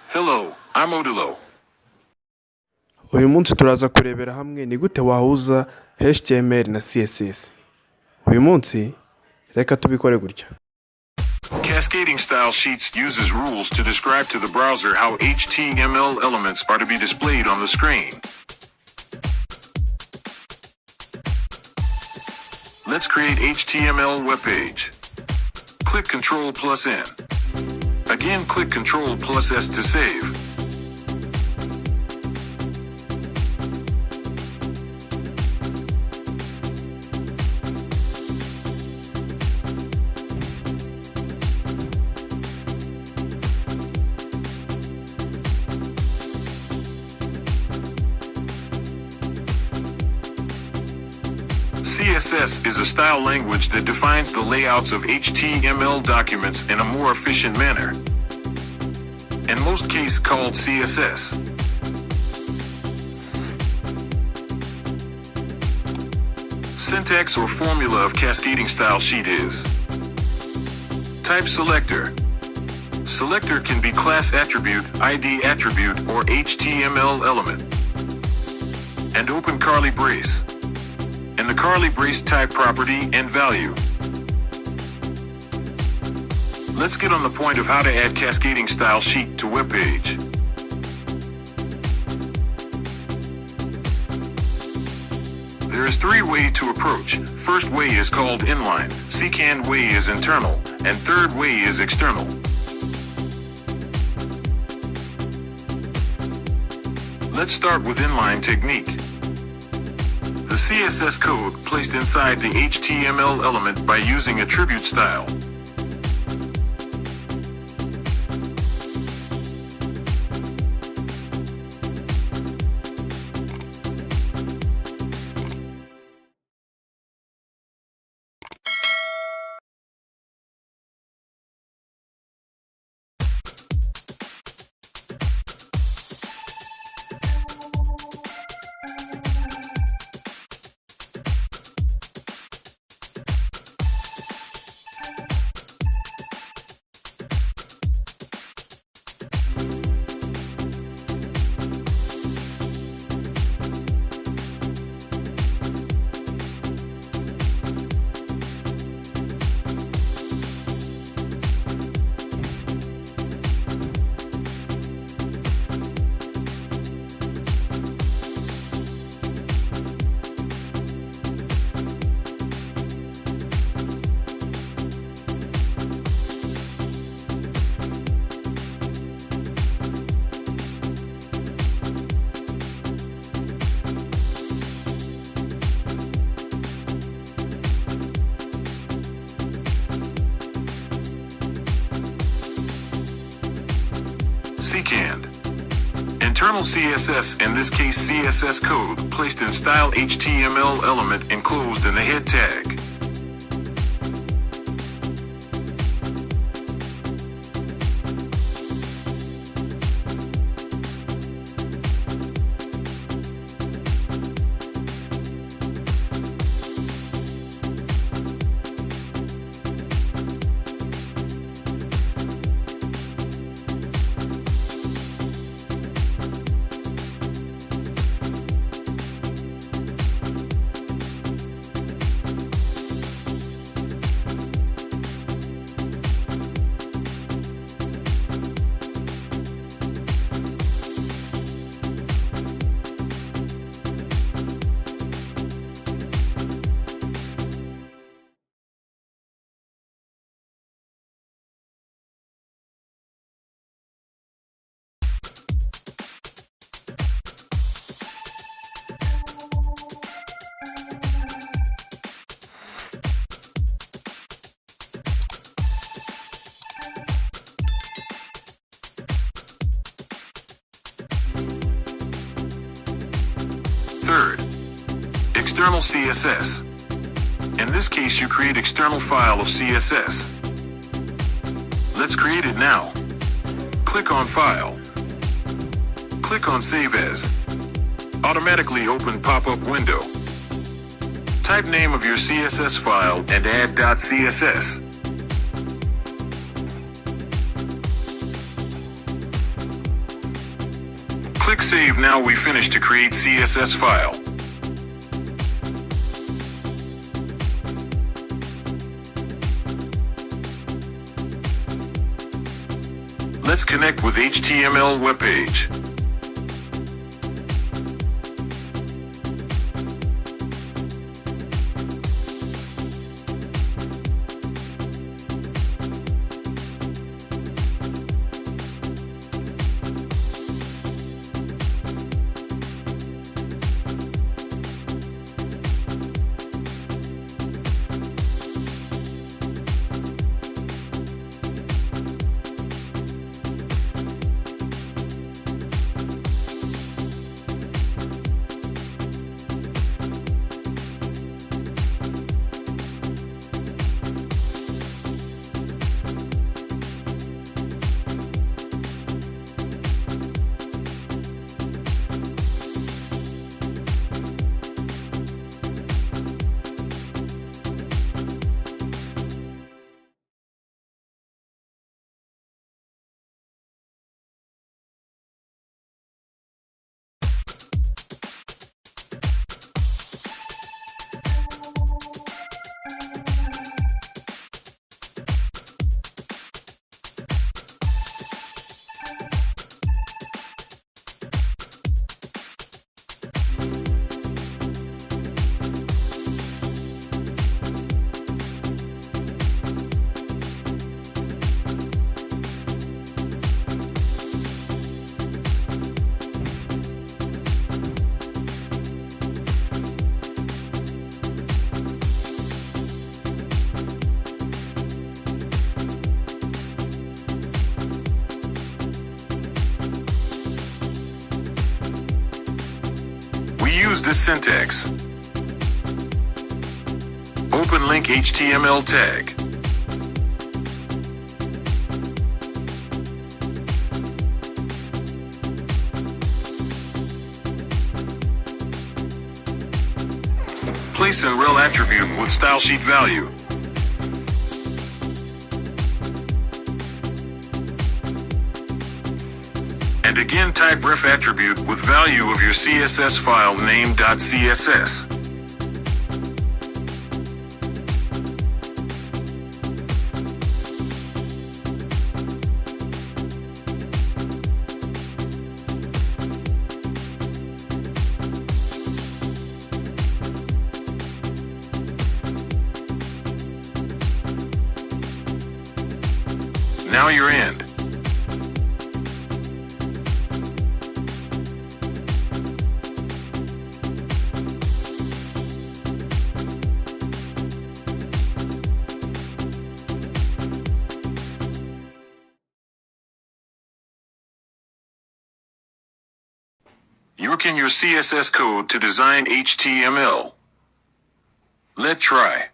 Hello, I'm Odilo. Uyu munsi turaza kurebera hamwe ni gute wahuza HTML na CSS. Uyu munsi reka tubikore gutya. Cascading Style Sheets uses rules to describe to the browser how HTML elements are to be displayed on the screen. Let's create HTML web page. Click Ctrl+N. Again, click Ctrl+S to save. CSS is a style language that defines the layouts of HTML documents in a more efficient manner. In most cases called CSS. Syntax or formula of Cascading Style Sheet is: type selector. Selector can be class attribute, ID attribute, or HTML element. And open curly brace. In the curly brace, type property and value. Let's get on the point of how to add Cascading Style Sheet to web page. There is three ways to approach. First way is called inline, second way is internal, and third way is external. Let's start with inline technique. The CSS code placed inside the HTML element by using attribute style. Secant. Internal CSS, in this case CSS code, placed in style HTML element enclosed in the head tag. Third, external CSS. In this case, you create external file of CSS. Let's create it now. Click on File. Click on Save As. Automatically open pop-up window. Type name of your CSS file and add .css. Click Save. Now we finish to create CSS file. Let's connect with HTML web page. Use this syntax. Open link HTML tag. Place in rel attribute with style sheet value. And again type ref attribute with value of your CSS file name.CSS. Now you're in. You can use CSS code to design HTML. Let's try.